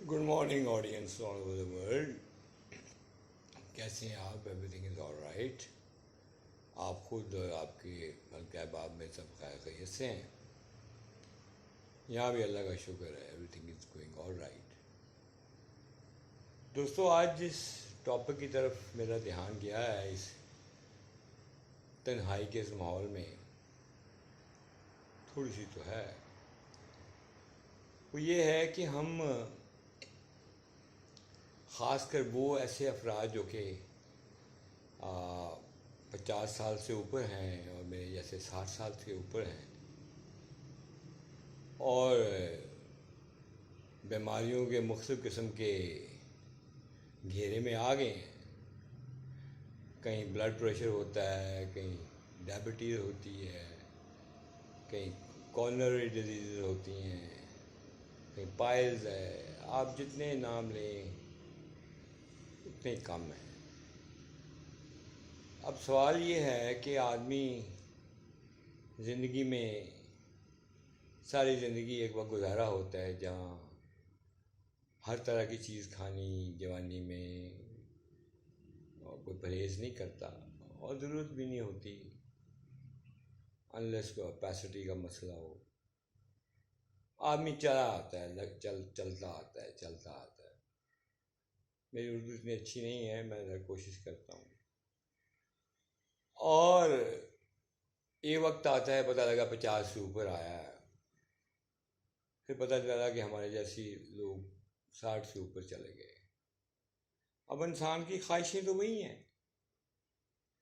Good morning audience all over the world. कैसे हैं आप? Everything is all right. आप खुद और आपके बल्कि अहबाब में सब खैरियत से हैं? यहाँ भी अल्लाह का शुक्र है, everything is going all right. दोस्तों, आज जिस टॉपिक की तरफ मेरा ध्यान गया है इस तन्हाई के इस माहौल में, थोड़ी सी तो है, वो ये है कि हम ख़ासकर वो ऐसे अफराद जो कि 50 साल से ऊपर हैं और मेरे जैसे 60 साल के ऊपर हैं और बीमारियों के मुख्तलिफ़ किस्म के घेरे में आ गए हैं। कहीं ब्लड प्रेशर होता है, कहीं डायबिटीज़ होती है, कहीं कॉर्नरी डिजीज़ होती हैं, कहीं पाइल्स है। आप जितने नाम लें उतने कम हैं। अब सवाल ये है कि आदमी ज़िंदगी में सारी ज़िंदगी एक वक्त गुजारा होता है जहाँ हर तरह की चीज़ खानी जवानी में, और कोई परहेज़ नहीं करता और ज़रूरत भी नहीं होती अनलेस कोई कैपेसिटी का मसला हो। आदमी चला आता है, चलता आता है, चलता आता है। मेरी उर्दू इतनी अच्छी नहीं है, मैं कोशिश करता हूँ। और ये वक्त आता है, पता लगा 50 से ऊपर आया है, फिर पता चला कि हमारे जैसी लोग 60 से ऊपर चले गए। अब इंसान की ख्वाहिशें तो वही हैं,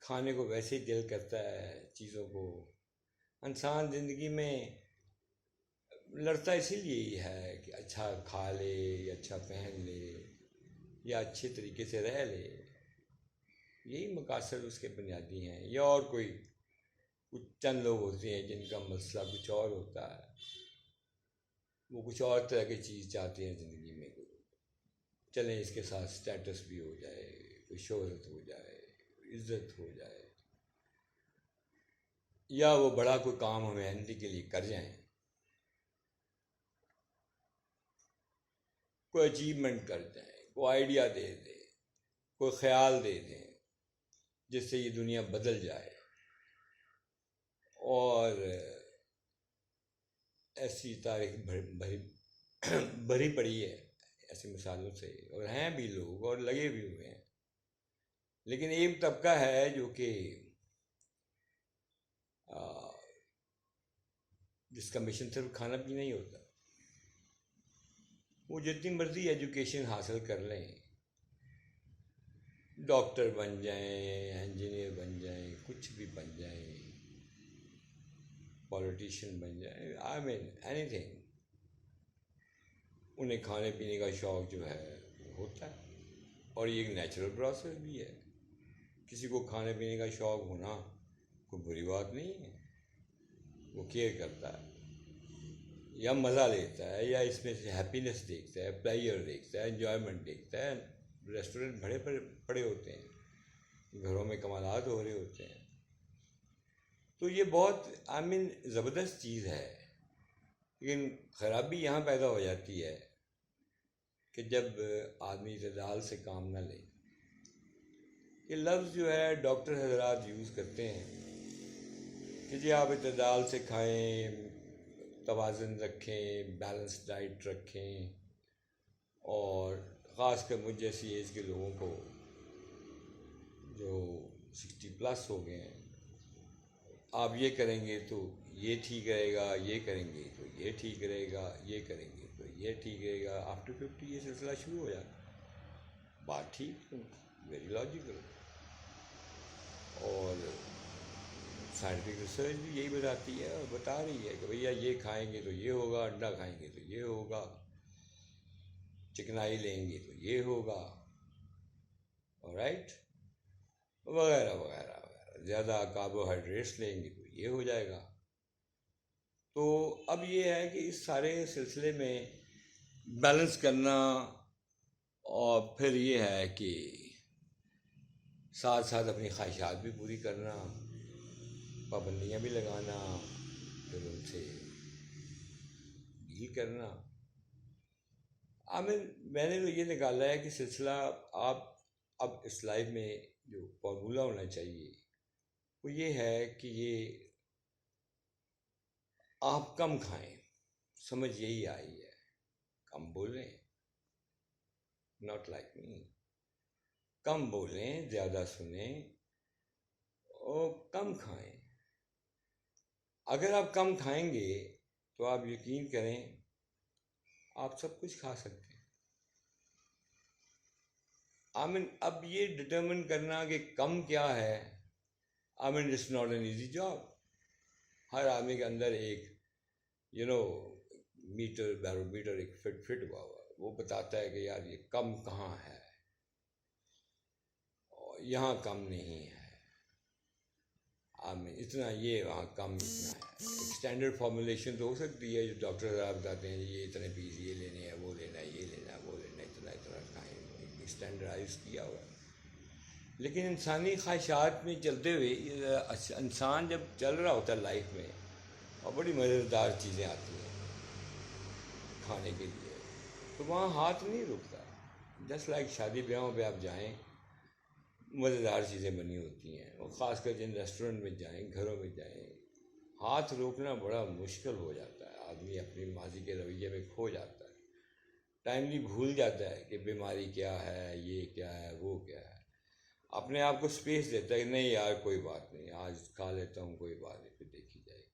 खाने को वैसे ही दिल करता है चीज़ों को। इंसान ज़िंदगी में लड़ता इसीलिए ही है कि अच्छा खा ले, अच्छा पहन ले, या अच्छे तरीके से रह ले। यही मकासद उसके बुनियादी हैं। या और कोई कुछ चंद लोग होते हैं जिनका मसला कुछ और होता है, वो कुछ और तरह की चीज़ चाहते हैं ज़िंदगी में। चलें इसके साथ स्टेटस भी हो जाए, कोई शोहरत हो जाए, इज़्ज़त हो जाए, या वो बड़ा कोई काम हमें आने के लिए कर जाएं, कोई अचीवमेंट कर जाएं, कोई आइडिया दे दें, कोई ख्याल दे दें जिससे ये दुनिया बदल जाए। और ऐसी तारीख भरी भरी पड़ी है ऐसी मिसालों से, और हैं भी लोग और लगे भी हुए हैं। लेकिन एक तबका है जो कि जिसका मिशन सिर्फ खाना पीना ही होता है। वो जितनी मर्जी एजुकेशन हासिल कर लें, डॉक्टर बन जाएं, इंजीनियर बन जाएं, कुछ भी बन जाएं, पॉलिटिशियन बन जाएं, आई मीन एनीथिंग, उन्हें खाने पीने का शौक़ जो है वो होता है। और ये एक नेचुरल प्रोसेस भी है। किसी को खाने पीने का शौक़ होना कोई बुरी बात नहीं है। वो केयर करता है या मज़ा लेता है या इसमें से हैप्पीनेस देखता है, प्लेजर देखता है, एंजॉयमेंट देखता है। रेस्टोरेंट भरे पड़े होते हैं, घरों में कमालात हो रहे होते हैं। तो ये बहुत आई मीन ज़बरदस्त चीज़ है। लेकिन ख़राबी यहाँ पैदा हो जाती है कि जब आदमी इतदाल से काम ना ले। ये लफ्ज़ जो है डॉक्टर हजरात यूज़ करते हैं कि जी आप इतदाल से खाएं, तवाज़ुन रखें, बैलेंस डाइट रखें। और ख़ासकर मुझ जैसी एज के लोगों को जो 60+ हो गए हैं, आप ये करेंगे तो ये ठीक रहेगा, ये करेंगे तो ये ठीक रहेगा, ये करेंगे तो ये ठीक रहेगा। आफ्टर 50 ये सिलसिला शुरू हो जाता। बात ठीक, वेरी लॉजिकल। और साइंटिफिक रिसर्च भी यही बताती है और बता रही है कि भैया ये खाएंगे तो ये होगा, अंडा खाएंगे तो ये होगा, चिकनाई लेंगे तो ये होगा, राइट, वगैरह वगैरह वगैरह। ज़्यादा कार्बोहाइड्रेट्स लेंगे तो ये हो जाएगा। तो अब ये है कि इस सारे सिलसिले में बैलेंस करना, और फिर ये है कि साथ साथ अपनी ख्वाहिशात भी पूरी करना, पाबंदियाँ भी लगाना, फिर उनसे डील करना। मैंने तो ये निकाला है कि सिलसिला आप अब इस लाइफ में जो फॉर्मूला होना चाहिए वो ये है कि ये आप कम खाएं, समझ यही आई है। कम बोलें, नॉट लाइक मी, कम बोलें, ज़्यादा सुने और कम खाएं। अगर आप कम खाएंगे तो आप यकीन करें आप सब कुछ खा सकते हैं। अब ये डिटरमिन करना कि कम क्या है, it's not an easy job. हर आदमी के अंदर एक मीटर बैरोमीटर एक फिट हुआ हुआ, वो बताता है कि यार ये कम कहाँ है और यहाँ कम नहीं है। इतना ये वहाँ कम इतना है। एक स्टैंडर्ड फॉर्मुलेशन तो हो सकती है जो डॉक्टर साहब बताते हैं ये इतने पीस ये लेने हैं, वो लेना है, ये लेना है, वो लेना है, इतना इतना खाएँ, स्टैंडर्डाइज किया हुआ है। लेकिन इंसानी ख्वाहिशात में चलते हुए इंसान जब चल रहा होता है लाइफ में और बड़ी मज़ेदार चीज़ें आती हैं खाने के लिए, तो वहाँ हाथ नहीं रुकता। जस्ट लाइक शादी ब्याहों पे आप जाएं, मज़ेदार चीज़ें बनी होती हैं, और ख़ासकर जिन रेस्टोरेंट में जाएं, घरों में जाएं, हाथ रोकना बड़ा मुश्किल हो जाता है। आदमी अपनी माजी के रवैये में खो जाता है, टाइमली भूल जाता है कि बीमारी क्या है, ये क्या है, वो क्या है। अपने आप को स्पेस देता है कि नहीं यार कोई बात नहीं, आज खा लेता हूँ, कोई बात नहीं, फिर देखी जाएगी,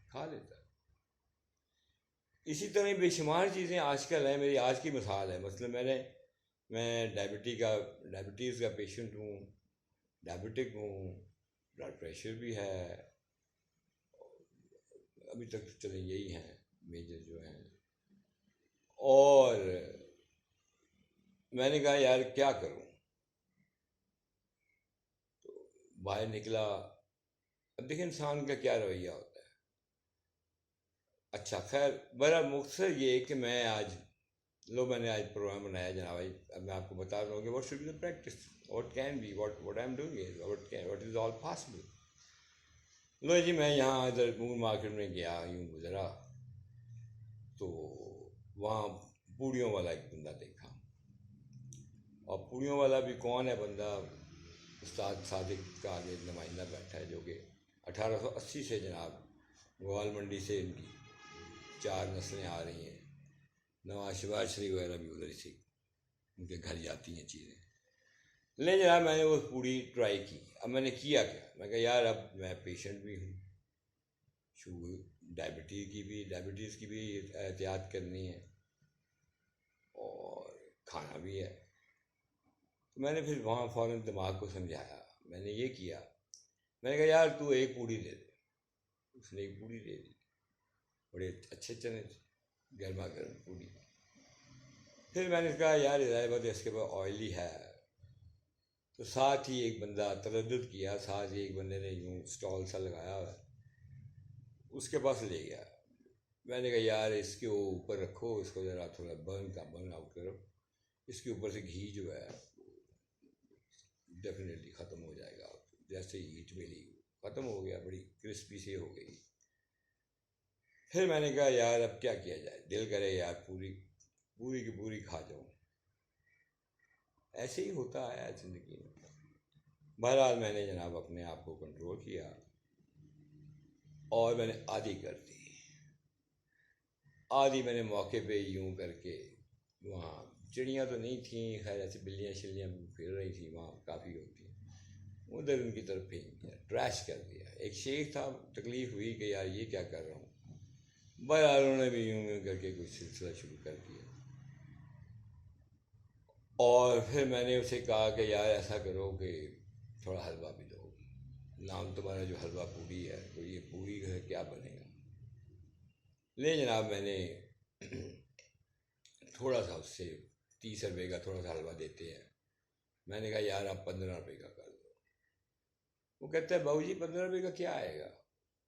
खा लेता है। इसी तरह बेशुमार चीज़ें आजकल हैं। मेरी आज की मिसाल है, मतलब मैं डायबिटीज़ का पेशेंट हूँ, डायबिटिक हूँ, ब्लड प्रेशर भी है, अभी तक तो चले यही हैं मेजर जो हैं। और मैंने कहा यार क्या करूँ, तो बाहर निकला। अब देखिए इंसान का क्या रवैया होता है। अच्छा खैर बड़ा मुख्तसर ये कि मैंने आज प्रोग्राम बनाया जनाब भाई। अब मैं आपको बता रहा हूँ कि what should be the practice, what can be, what I am doing is what is all possible. लो जी, मैं यहाँ इधर मून मार्केट में गया, यूँ गुजरा तो वहाँ पूड़ियों वाला एक बंदा देखा। और पूड़ियों वाला भी कौन है बंदा, उस्ताद सादिक का आगे नुमाइंदा बैठा है, जो कि 1880 से जनाब ग्वाल मंडी से इनकी 4 नस्लें आ रही हैं। नवाज शबाज शरीफ वगैरह भी उधर से उनके घर जाती हैं चीज़ें। ले जनाब मैंने वो पूड़ी ट्राई की। अब मैंने किया क्या, मैं कहा यार अब मैं पेशेंट भी हूँ, शुगर डायबिटीज़ की भी एहतियात करनी है और खाना भी है। तो मैंने फिर वहाँ फ़ौरन दिमाग को समझाया, मैंने ये किया, मैंने कहा यार तू एक पूड़ी दे दे। उसने एक पूड़ी दे दी, बड़े अच्छे चने गर्मा गर्म पूड़ी। फिर मैंने कहा यार बात इसके पास ऑयली है। तो साथ ही एक बंदा तरद्दुद किया, साथ ही एक बंदे ने यूँ स्टॉल सा लगाया हुआ, उसके पास ले गया। मैंने कहा यार इसके ऊपर रखो, इसको ज़रा थोड़ा बर्न आउट करो, इसके ऊपर से घी जो है डेफिनेटली ख़त्म हो जाएगा। जैसे ही हीट मिली ख़त्म हो गया, बड़ी क्रिस्पी सी हो गई। फिर मैंने कहा यार अब क्या किया जाए, दिल करे यार पूरी की पूरी खा जाऊँ। ऐसे ही होता है ज़िंदगी में। बहरहाल मैंने जनाब अपने आप को कंट्रोल किया और मैंने आधी कर दी। आधी मैंने मौके पे यूं करके, वहाँ चिड़ियाँ तो नहीं थी, खैर ऐसी बिल्लियाँ शिल्लियाँ फिर रही थी, वहाँ काफ़ी होती हैं, उधर उनकी तरफ फेंक दिया, ट्रैश कर दिया। एक शेख था, तकलीफ़ हुई कि यार ये क्या कर रहा हूँ। बहरहाल उन्होंने भी यूं करके कुछ सिलसिला शुरू कर दिया। और फिर मैंने उसे कहा कि यार ऐसा करो कि थोड़ा हलवा भी दो, नाम तुम्हारा जो हलवा पूड़ी है, तो ये पूड़ी है क्या बनेगा। ले जनाब मैंने थोड़ा सा उससे 30 रुपये का थोड़ा सा हलवा देते हैं। मैंने कहा यार आप 15 रुपये का कर दो। वो कहता है बाबू जी 15 रुपये का क्या आएगा।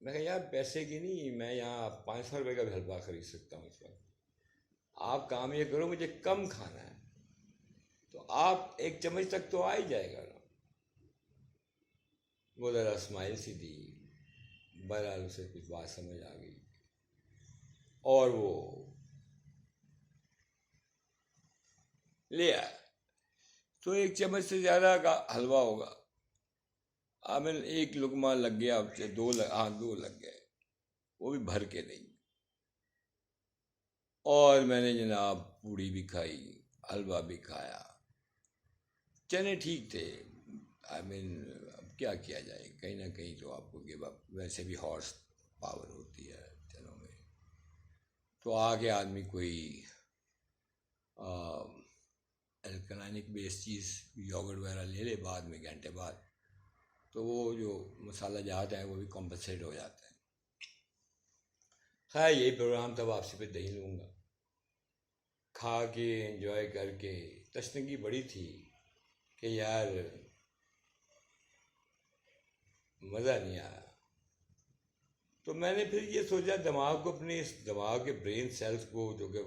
मैं कहा यार पैसे की नहीं, मैं यहाँ 500 रुपये का भी हलवा ख़रीद सकता हूँ इस वक्त। आप काम ये करो, मुझे कम खाना है, तो आप एक चम्मच तक तो आ ही जाएगा ना। वो ज़रा स्माइल सी दी, बहरहाल उसे कुछ बात समझ आ गई और वो ले आया तो 1 चम्मच से ज़्यादा का हलवा होगा। आमिर एक लुकमा लग गया, अब से दो लग गए, वो भी भर के नहीं। और मैंने जनाब पूड़ी भी खाई, हलवा भी खाया, चने ठीक थे। अब क्या किया जाए, कहीं ना कहीं तो आपको गिव अप, वैसे भी हॉर्स पावर होती है चनों में। तो आगे आदमी कोई एल्कलाइनिक बेस्ड चीज़ योगर्ट वगैरह ले ले बाद में, घंटे बाद, तो वो जो मसाला जाता है वो भी कॉम्पनसेट हो जाता है। खैर यही प्रोग्राम था, वापसी पे दही लूँगा, खा के एंजॉय करके। तशनगी बड़ी थी कि यार मज़ा नहीं आया। तो मैंने फिर ये सोचा, दिमाग को, अपने इस दिमाग के ब्रेन सेल्स को जो कि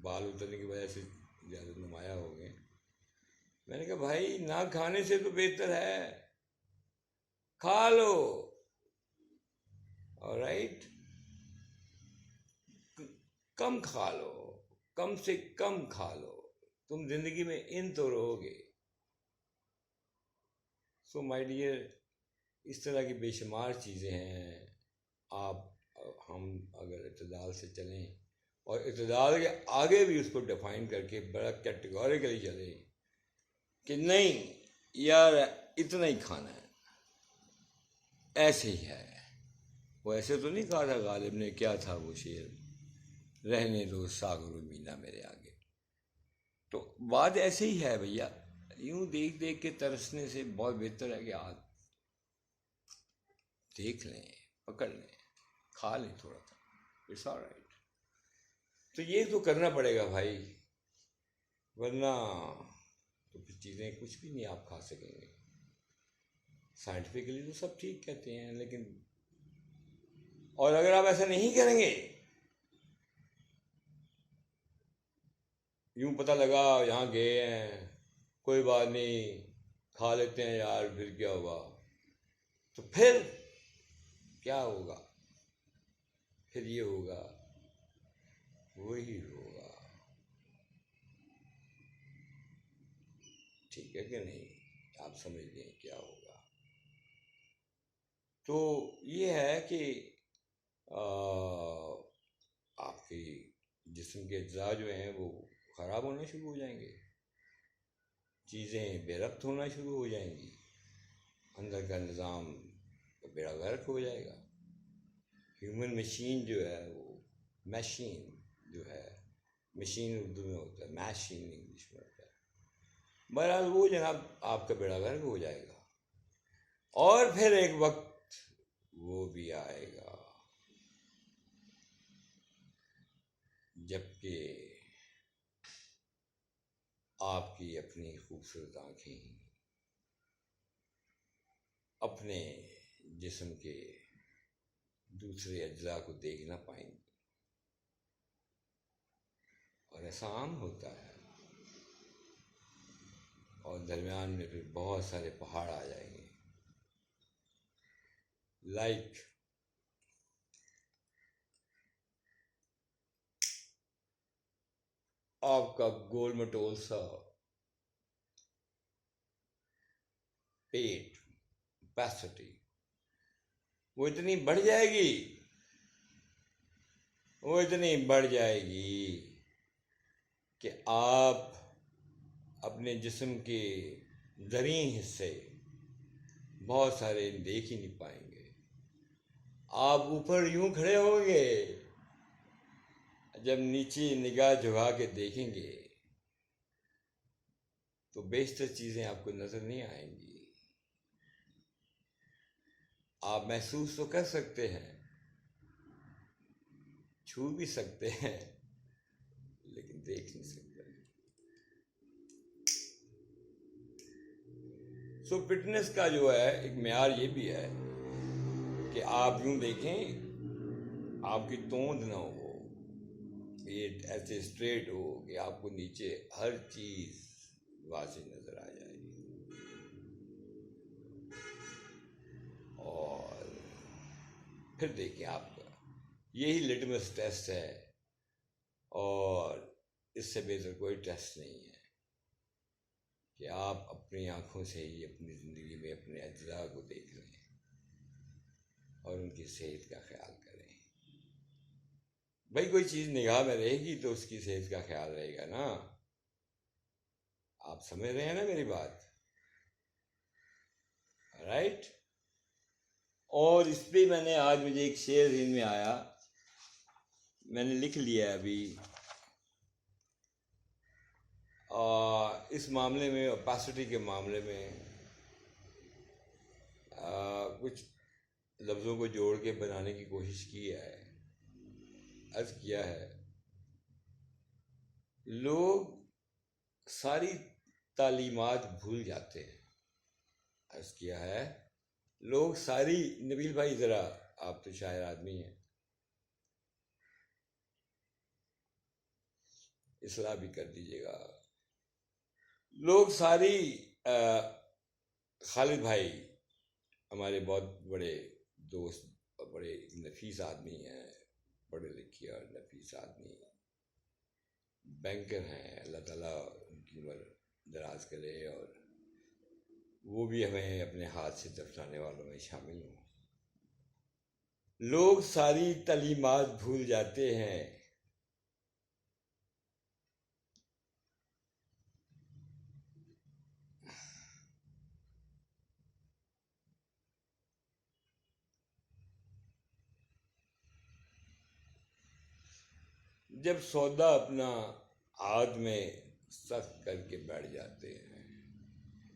बाल उतरने की वजह से ज़्यादा नुमाया हो गए, मैंने कहा भाई ना खाने से तो बेहतर है खा लो। ऑलराइट, कम खा लो, कम से कम खा लो, तुम जिंदगी में इन तो रहोगे। सो माय डियर, इस तरह की बेशुमार चीज़ें हैं। आप हम अगर इत्तेदाल से चलें और इत्तेदाल के आगे भी उसको डिफाइन करके बड़ा कैटेगोरिकली चलें कि नहीं यार इतना ही खाना है, ऐसे ही है। वो ऐसे तो नहीं कहा था गालिब ने, क्या था वो शेर, रहने दो सागरो मीना मेरे आगे। तो बात ऐसे ही है भैया, यूं देख देख के तरसने से बहुत बेहतर है कि आप देख लें, पकड़ लें, खा लें थोड़ा सा, इट्स ऑलराइट। तो ये तो करना पड़ेगा भाई, वरना तो फिर चीज़ें कुछ भी नहीं आप खा सकेंगे। साइंटिफिकली तो सब ठीक कहते हैं, लेकिन और अगर आप ऐसा नहीं करेंगे, यूं पता लगा यहाँ गए हैं, कोई बात नहीं खा लेते हैं यार, फिर क्या होगा, तो फिर क्या होगा, फिर ये होगा, वही होगा। ठीक है कि नहीं, आप समझ लें क्या होगा। तो ये है कि आपकी जिस्म के अज्जा जो हैं वो ख़राब होना शुरू हो जाएंगे, चीज़ें बेरब्त होना शुरू हो जाएंगी, अंदर का निज़ाम बेड़ा गर्क हो जाएगा। ह्यूमन मशीन जो है वो, मशीन जो है, मशीन उर्दू में होता है, मैशीन इंग्लिश में होता है। बहरहाल वो जनाब आपका बेड़ा गर्क हो जाएगा। और फिर एक वक्त वो भी आएगा जबकि आपकी अपनी खूबसूरत आँखें अपने जिस्म के दूसरे अज्जा को देख ना पाएंगी, और ऐसा आम होता है। और दरमियान में फिर बहुत सारे पहाड़ आ जाएंगे, लाइक आपका गोल मटोल सा पेट कैपेसिटी वो इतनी बढ़ जाएगी, वो इतनी बढ़ जाएगी कि आप अपने जिस्म के ज़रीन हिस्से बहुत सारे देख ही नहीं पाएंगे। आप ऊपर यूं खड़े होंगे, जब नीचे निगाह झुका के देखेंगे तो बेशतर चीज़ें आपको नज़र नहीं आएंगी। आप महसूस तो कर सकते हैं, छू भी सकते हैं, लेकिन देख नहीं सकते। सो फिटनेस का जो है एक म्यार ये भी है कि आप यूं देखें, आपकी तोंद ना हो, ये ऐसे स्ट्रेट हो कि आपको नीचे हर चीज़ वाज़ेह नज़र आ जाएगी। और फिर देखिए, आपका यही लिटमस टेस्ट है, और इससे बेहतर कोई टेस्ट नहीं है। कि आप अपनी आँखों से ही अपनी ज़िंदगी में अपने अज्जा को देख लें और उनकी सेहत का ख्याल करें। भाई कोई चीज़ निगाह में रहेगी तो उसकी सेहत का ख्याल रहेगा ना। आप समझ रहे हैं ना मेरी बात? राइट। और इस पे मैंने आज मुझे एक शेर ज़हन में आया, मैंने लिख लिया है अभी। इस मामले में, ओपेसिटी के मामले में कुछ लफ्ज़ों को जोड़ के बनाने की कोशिश की है। अर्ज़ किया है, लोग सारी तालीमात भूल जाते हैं। अर्ज़ किया है, लोग सारी, नबील भाई ज़रा आप तो शायर आदमी हैं, इस्लाह भी कर दीजिएगा। लोग सारी खालिद भाई हमारे बहुत बड़े दोस्त और बड़े नफीस आदमी हैं, पढ़े लिखे और नफीस आदमी, बैंकर हैं, अल्लाह ताला उनकी उम्र दराज करे और वो भी हमें अपने हाथ से दफनाने वालों में शामिल हों। लोग सारी तालीमात भूल जाते हैं, जब सौदा अपना हाथ में सख्त करके बैठ जाते हैं।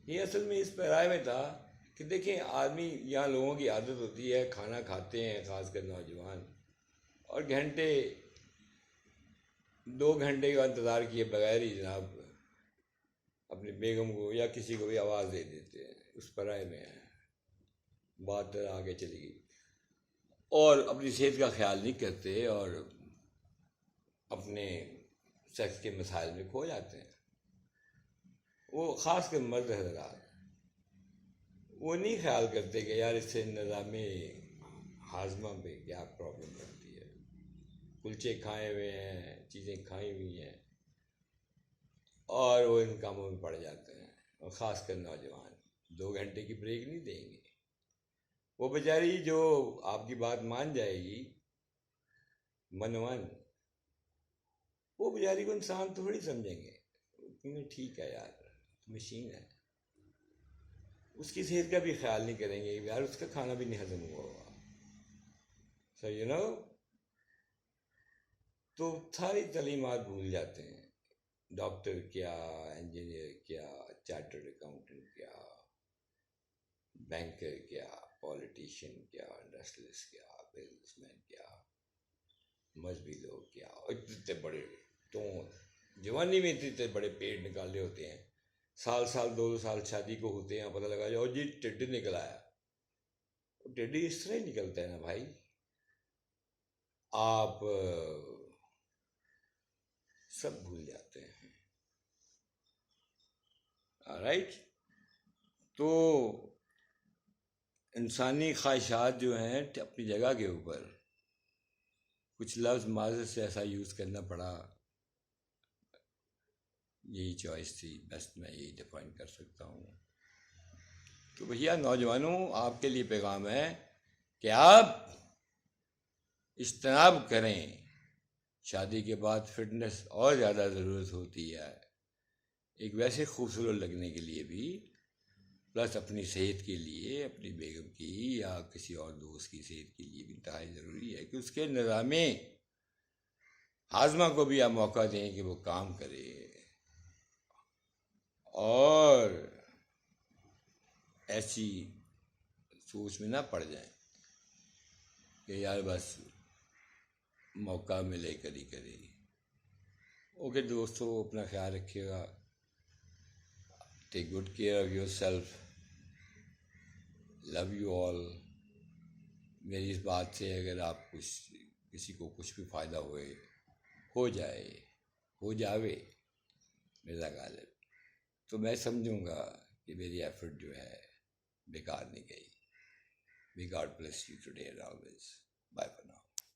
ये असल में इस पैराए में था कि देखें, आदमी, यहाँ लोगों की आदत होती है, खाना खाते हैं ख़ासकर नौजवान, और घंटे 2 घंटे का इंतज़ार किए बगैर ही जनाब अपनी बेगम को या किसी को भी आवाज़ दे देते हैं। उस पैराए में बात आगे चली गई और अपनी सेहत का ख्याल नहीं करते और अपने सेक्स के मसाइल में खो जाते हैं। वो ख़ास कर मर्द हज़रात, वो नहीं ख्याल करते कि यार इससे निज़ामे हाजमा पे क्या प्रॉब्लम बनती है। कुलचे खाए हुए हैं, चीज़ें खाई हुई हैं और वो इन कामों में पड़ जाते हैं। और ख़ास कर नौजवान 2 घंटे की ब्रेक नहीं देंगे। वो बेचारी जो आपकी बात मान जाएगी मनवन, वो बेचारी को इंसान थोड़ी समझेंगे, क्योंकि ठीक है यार, मशीन है। उसकी सेहत का भी ख्याल नहीं करेंगे यार, उसका खाना भी नहीं हजम हुआ होगा। सो यू नो, तो सारी तालीमात भूल जाते हैं। डॉक्टर क्या, इंजीनियर क्या, चार्टर्ड अकाउंटेंट क्या, बैंकर क्या, पॉलिटिशियन क्या, इंडस्ट्रियलिस्ट क्या, बिजनेसमैन क्या, मजहबी लोग क्या, इतने बड़े, तो जवानी में इतने बड़े पेड़ निकाले होते हैं, साल साल 2 साल शादी को होते हैं, पता लगा जाओ जी टिड्डी निकल आया। टिड्डी इस तरह ही निकलता है ना भाई, आप सब भूल जाते हैं। राइट। तो इंसानी ख्वाहिशात जो हैं अपनी जगह के ऊपर, कुछ लफ्ज़ माज़े से ऐसा यूज़ करना पड़ा, यही चॉइस थी, बस मैं यही डिफाइन कर सकता हूँ। तो भैया नौजवानों, आपके लिए पैगाम है कि आप इज्तनाब करें। शादी के बाद फिटनेस और ज़्यादा ज़रूरत होती है, एक वैसे खूबसूरत लगने के लिए भी, प्लस अपनी सेहत के लिए, अपनी बेगम की या किसी और दोस्त की सेहत के लिए भी इंतहाई ज़रूरी है कि उसके निज़ामे हाजमा को भी आप मौका दें कि वो काम करे और ऐसी सोच में ना पड़ जाए कि यार बस मौका मिले करी करे। ओके दोस्तों, अपना ख्याल रखिएगा, take good care of yourself, love you all. मेरी इस बात से अगर आप किसी को कुछ भी फ़ायदा हो जावे मेरा गालिब, तो मैं समझूंगा कि मेरी एफर्ट जो है बेकार नहीं गई। May God bless you today and always. Bye for now.